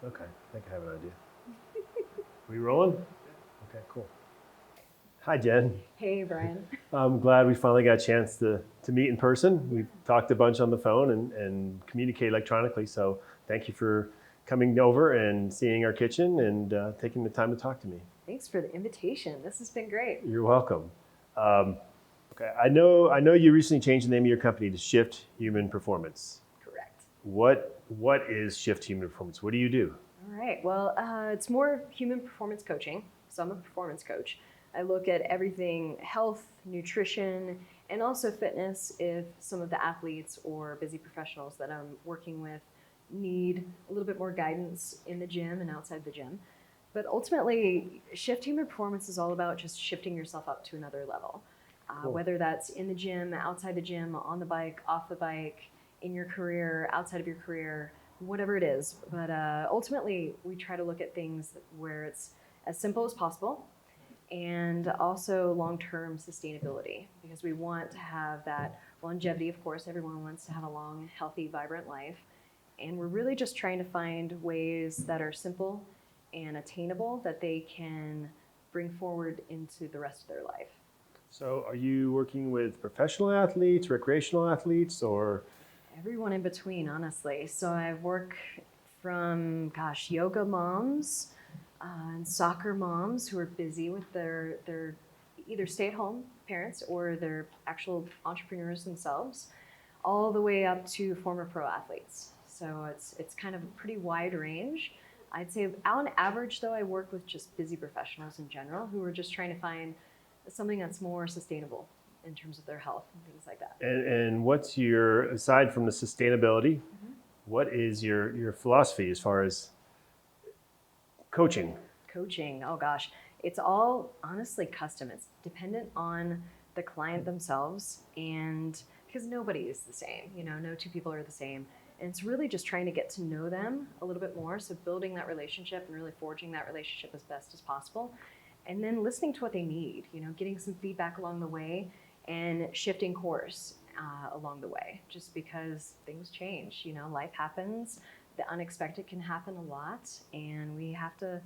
Okay, I think I have an idea. We rolling? Okay, cool. Hi, Jen. Hey, Brian. I'm glad we finally got a chance to meet in person. We've talked a bunch on the phone and communicate electronically, so thank you for coming over and seeing our kitchen and taking the time to talk to me. Thanks for the invitation. This has been great. You're welcome. Okay, I know you recently changed the name of your company to Shift Human Performance. Correct. What is Shift Human Performance? What do you do? All right. Well, it's more human performance coaching. So I'm a performance coach. I look at everything health, nutrition, and also fitness if some of the athletes or busy professionals that I'm working with need a little bit more guidance in the gym and outside the gym. But ultimately, Shift Human Performance is all about just shifting yourself up to another level. Cool. Whether that's in the gym, outside the gym, on the bike, off the bike, in your career, outside of your career, whatever it is. But ultimately, we try to look at things where it's as simple as possible and also long-term sustainability, because we want to have that longevity. Of course, everyone wants to have a long, healthy, vibrant life. And we're really just trying to find ways that are simple and attainable that they can bring forward into the rest of their life. So are you working with professional athletes, recreational athletes, or? Everyone in between, honestly. So I work from, yoga moms and soccer moms who are busy with their either stay-at-home parents or their actual entrepreneurs themselves, all the way up to former pro athletes. So it's kind of a pretty wide range. I'd say on average, though, I work with just busy professionals in general who are just trying to find something that's more sustainable in terms of their health and things like that. And what's your, aside from the sustainability, what is your philosophy as far as coaching? Coaching, oh gosh, it's all honestly custom. It's dependent on the client themselves, and because nobody is the same, no two people are the same. And it's really just trying to get to know them a little bit more. So building that relationship and really forging that relationship as best as possible. And then listening to what they need, getting some feedback along the way and shifting course along the way, just because things change, life happens, the unexpected can happen a lot, and we have to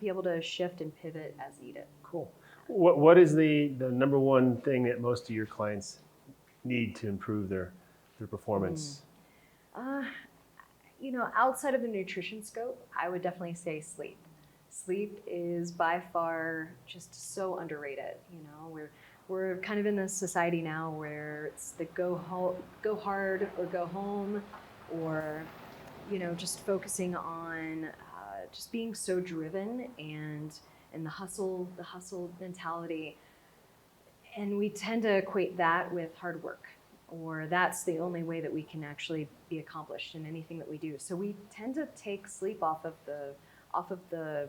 be able to shift and pivot as needed. Cool. What is the number one thing that most of your clients need to improve their performance? Outside of the nutrition scope, I would definitely say sleep. Sleep is by far just so underrated. We're kind of in this society now where it's the go hard or go home, or just focusing on just being so driven and the hustle mentality, and we tend to equate that with hard work, or that's the only way that we can actually be accomplished in anything that we do. So we tend to take sleep off of the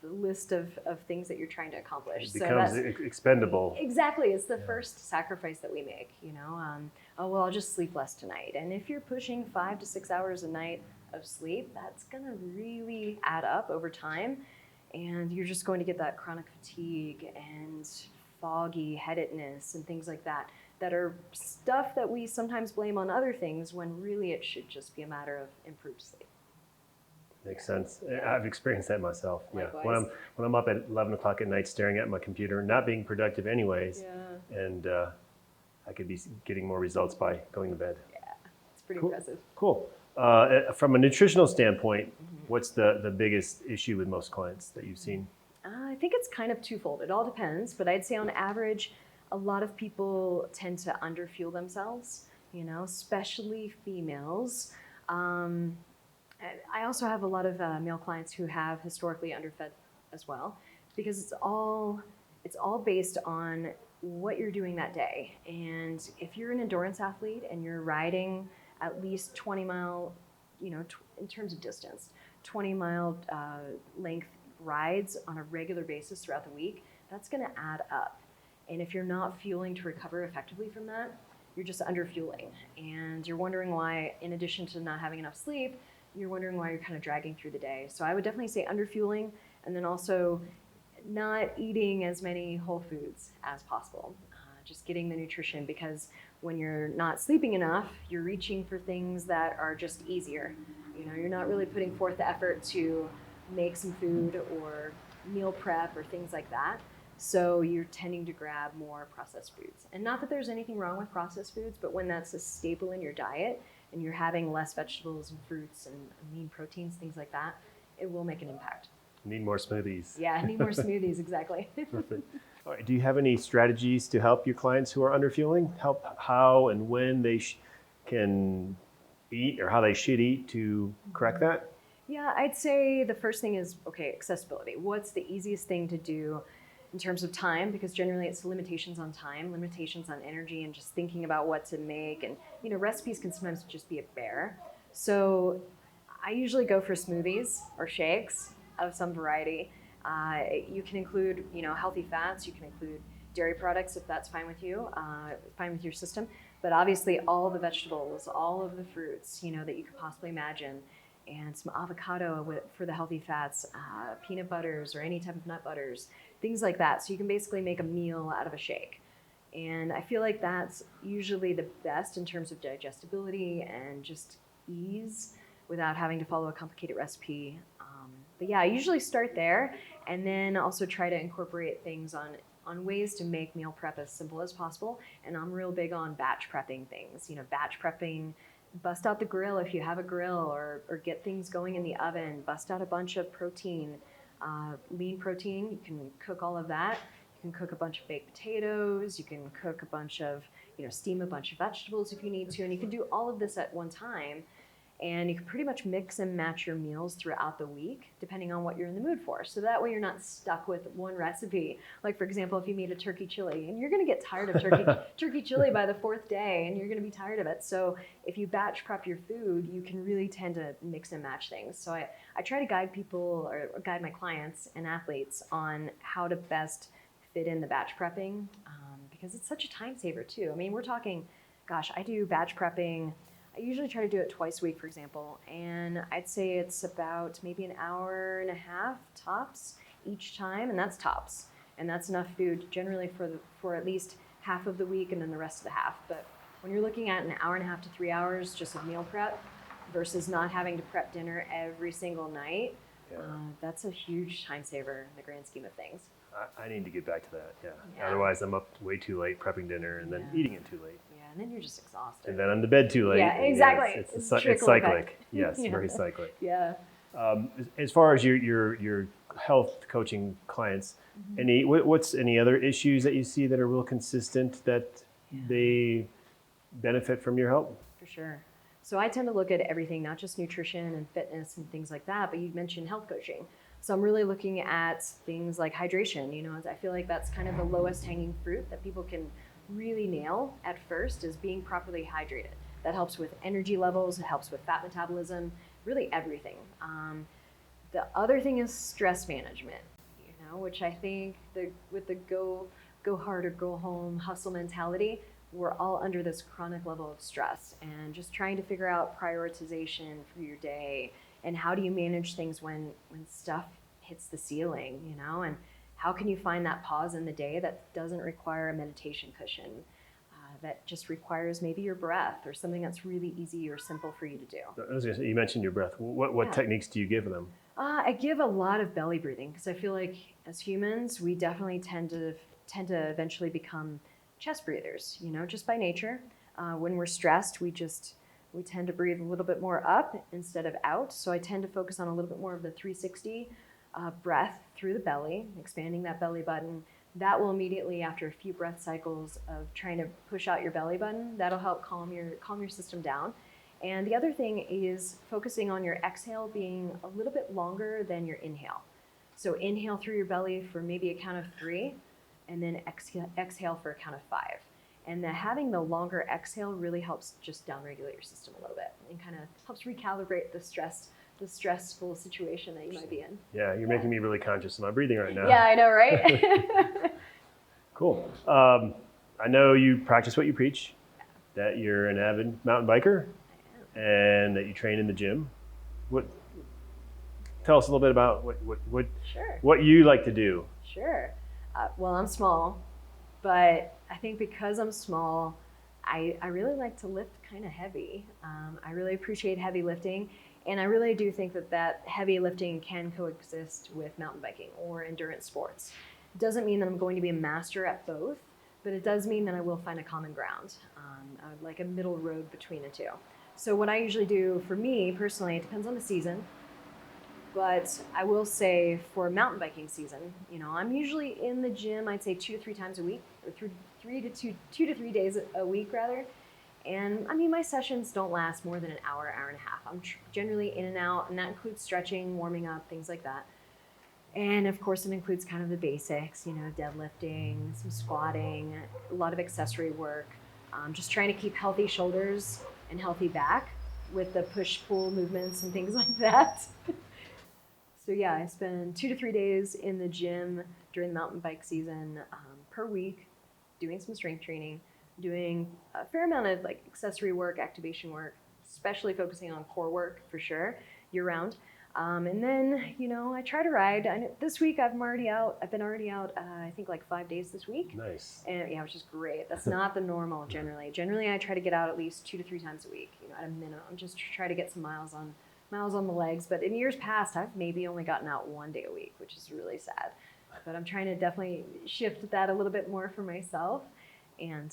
list of things that you're trying to accomplish. It becomes expendable. Exactly. It's the first sacrifice that we make, oh, well, I'll just sleep less tonight. And if you're pushing 5 to 6 hours a night of sleep, that's going to really add up over time. And you're just going to get that chronic fatigue and foggy headedness and things like that are stuff that we sometimes blame on other things, when really it should just be a matter of improved sleep. Makes sense. I've experienced that myself. Likewise. Yeah. When I'm up at 11 o'clock at night staring at my computer, not being productive anyways, and I could be getting more results by going to bed. Yeah, it's pretty impressive. Cool. From a nutritional standpoint, what's the biggest issue with most clients that you've seen? I think it's kind of twofold. It all depends, but I'd say on average, a lot of people tend to underfuel themselves, especially females. I also have a lot of male clients who have historically underfed as well, because it's all based on what you're doing that day. And if you're an endurance athlete and you're riding at least 20-mile, in terms of distance, 20-mile length rides on a regular basis throughout the week, that's going to add up. And if you're not fueling to recover effectively from that, you're just underfueling. And you're wondering why, in addition to not having enough sleep, you're wondering why you're kind of dragging through the day. So I would definitely say underfueling, and then also not eating as many whole foods as possible. Just getting the nutrition, because when you're not sleeping enough, you're reaching for things that are just easier. You're not really putting forth the effort to make some food or meal prep or things like that. So you're tending to grab more processed foods. And not that there's anything wrong with processed foods, but when that's a staple in your diet and you're having less vegetables and fruits and lean proteins, things like that, it will make an impact. Need more smoothies. Yeah, need more smoothies, exactly. Perfect. All right, do you have any strategies to help your clients who are underfueling? Help how and when they can eat or how they should eat to correct that? Yeah, I'd say the first thing is, okay, accessibility. What's the easiest thing to do in terms of time? Because generally it's limitations on time, limitations on energy, and just thinking about what to make. And, recipes can sometimes just be a bear. So I usually go for smoothies or shakes of some variety. You can include, healthy fats. You can include dairy products if that's fine with you, fine with your system. But obviously all the vegetables, all of the fruits, that you could possibly imagine, and some avocado for the healthy fats, peanut butters or any type of nut butters, things like that. So you can basically make a meal out of a shake. And I feel like that's usually the best in terms of digestibility and just ease without having to follow a complicated recipe. But yeah, I usually start there and then also try to incorporate things on ways to make meal prep as simple as possible. And I'm real big on batch prepping things. Batch prepping, bust out the grill if you have a grill, or get things going in the oven. Bust out a bunch of protein, lean protein. You can cook all of that. You can cook a bunch of baked potatoes. You can cook a bunch of, steam a bunch of vegetables if you need to. And you can do all of this at one time. And you can pretty much mix and match your meals throughout the week, depending on what you're in the mood for. So that way you're not stuck with one recipe. Like, for example, if you made a turkey chili, and you're gonna get tired of turkey chili by the fourth day, and you're gonna be tired of it. So if you batch prep your food, you can really tend to mix and match things. So I try to guide people, or guide my clients and athletes on how to best fit in the batch prepping, because it's such a time saver too. I mean, we're talking, gosh, I do batch prepping. I usually try to do it twice a week, for example, and I'd say it's about maybe an hour and a half tops each time, and that's tops. And that's enough food generally for at least half of the week and then the rest of the half. But when you're looking at an hour and a half to 3 hours just of meal prep versus not having to prep dinner every single night, that's a huge time saver in the grand scheme of things. I need to get back to that, yeah. Otherwise I'm up way too late prepping dinner and then eating it too late. And then you're just exhausted. And then I'm to bed too late. Yeah, exactly. It's cyclic. Yes, very cyclic. Yeah. As far as your health coaching clients, what's any other issues that you see that are real consistent that they benefit from your help? For sure. So I tend to look at everything, not just nutrition and fitness and things like that, but you mentioned health coaching. So I'm really looking at things like hydration. I feel like that's kind of the lowest hanging fruit that people can really nail at first, is being properly hydrated. That helps with energy levels, it helps with fat metabolism, really everything. The other thing is stress management, which I think with the go hard or go home hustle mentality, we're all under this chronic level of stress, and just trying to figure out prioritization for your day and how do you manage things when stuff hits the ceiling, and how can you find that pause in the day that doesn't require a meditation cushion, that just requires maybe your breath or something that's really easy or simple for you to do? I was gonna say, you mentioned your breath. What techniques do you give them? I give a lot of belly breathing, because I feel like as humans, we definitely tend to eventually become chest breathers, just by nature. When we're stressed, we tend to breathe a little bit more up instead of out. So I tend to focus on a little bit more of the 360 breath through the belly, expanding that belly button. That will immediately, after a few breath cycles of trying to push out your belly button, that'll help calm your system down. And the other thing is focusing on your exhale being a little bit longer than your inhale. So inhale through your belly for maybe a count of 3, and then exhale for a count of 5. And having the longer exhale really helps just downregulate your system a little bit, and kind of helps recalibrate the stressful situation that you might be in. Yeah, you're making me really conscious of my breathing right now. Yeah, I know, right? Cool. I know you practice what you preach, that you're an avid mountain biker, and that you train in the gym. Tell us a little bit about what you like to do. Sure. Well, I'm small, but I think because I'm small, I really like to lift kind of heavy. I really appreciate heavy lifting. And I really do think that heavy lifting can coexist with mountain biking or endurance sports. It doesn't mean that I'm going to be a master at both, but it does mean that I will find a common ground, like a middle road between the two. So what I usually do for me personally, it depends on the season, but I will say for mountain biking season, I'm usually in the gym, I'd say 2 to 3 times a week, or 2 to 3 days a week rather. And I mean, my sessions don't last more than an hour, hour and a half. I'm generally in and out, and that includes stretching, warming up, things like that. And of course, it includes kind of the basics, deadlifting, some squatting, a lot of accessory work, just trying to keep healthy shoulders and healthy back with the push-pull movements and things like that. So yeah, I spend 2 to 3 days in the gym during the mountain bike season per week, doing some strength training, doing a fair amount of like accessory work, activation work, especially focusing on core work for sure, year round. And then, I try to ride. This week I've been already out, I think like 5 days this week. Nice. And yeah, which is great. That's not the normal generally. Generally I try to get out at least 2 to 3 times a week, at a minimum, just to try to get some miles on the legs. But in years past, I've maybe only gotten out 1 day a week, which is really sad. But I'm trying to definitely shift that a little bit more for myself. And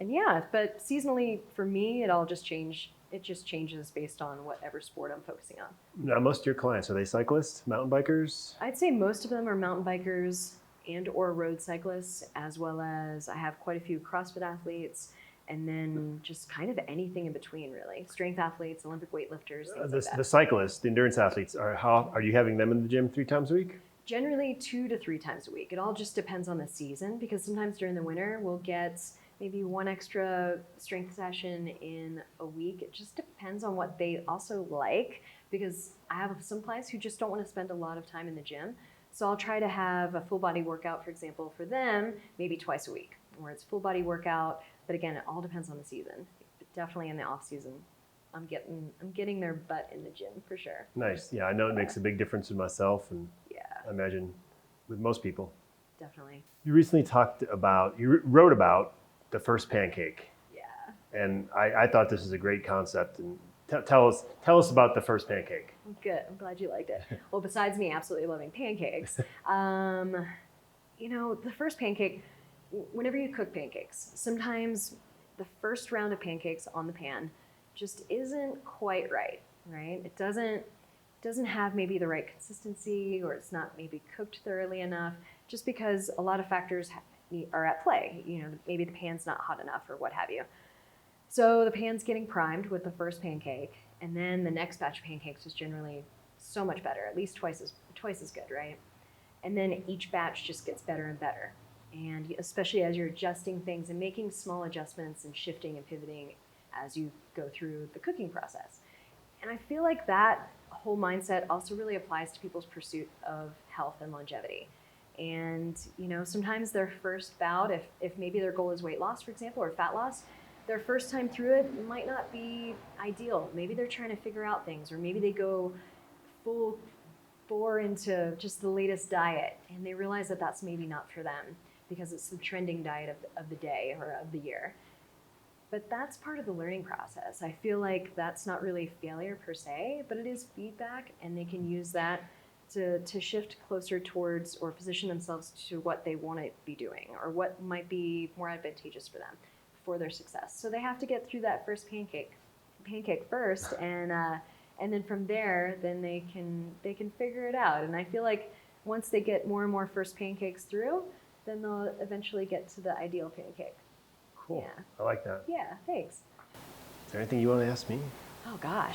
yeah, but seasonally for me, it just changes based on whatever sport I'm focusing on. Now, most of your clients, are they cyclists, mountain bikers? I'd say most of them are mountain bikers and or road cyclists, as well as I have quite a few CrossFit athletes, and then just kind of anything in between, really. Strength athletes, Olympic weightlifters, things like that. The cyclists, the endurance athletes, are you having them in the gym 3 times a week? Generally 2 to 3 times a week. It all just depends on the season, because sometimes during the winter we'll get maybe 1 extra strength session in a week. It just depends on what they also like, because I have some clients who just don't want to spend a lot of time in the gym. So I'll try to have a full body workout, for example, for them, maybe twice a week, where it's full body workout. But again, it all depends on the season. But definitely in the off season, I'm getting their butt in the gym for sure. Nice. Yeah, I know it makes a big difference in myself, and yeah, I imagine with most people. Definitely. You recently wrote about the First Pancake. Yeah. And I thought this is a great concept. And tell us about the First Pancake. Good. I'm glad you liked it. Well, besides me absolutely loving pancakes, the First Pancake, whenever you cook pancakes, sometimes the first round of pancakes on the pan just isn't quite right? It doesn't have maybe the right consistency, or it's not maybe cooked thoroughly enough, just because a lot of factors are at play. Maybe the pan's not hot enough or what have you. So the pan's getting primed with the first pancake, and then the next batch of pancakes is generally so much better, at least twice as good, right? And then each batch just gets better and better. And especially as you're adjusting things and making small adjustments and shifting and pivoting as you go through the cooking process. And I feel like that whole mindset also really applies to people's pursuit of health and longevity. And sometimes their first bout, if maybe their goal is weight loss, for example, or fat loss, their first time through it might not be ideal. Maybe they're trying to figure out things, or maybe they go full bore into just the latest diet, and they realize that that's maybe not for them because it's the trending diet of the day or of the year. But that's part of the learning process. I feel like that's not really failure per se, but it is feedback, and they can use that to shift closer towards or position themselves to what they want to be doing, or what might be more advantageous for them for their success. So they have to get through that first pancake first, and then from there, then they can figure it out. And I feel like once they get more and more first pancakes through, then they'll eventually get to the ideal pancake. Cool. Yeah. I like that. Yeah, thanks. Is there anything you want to ask me? Oh gosh.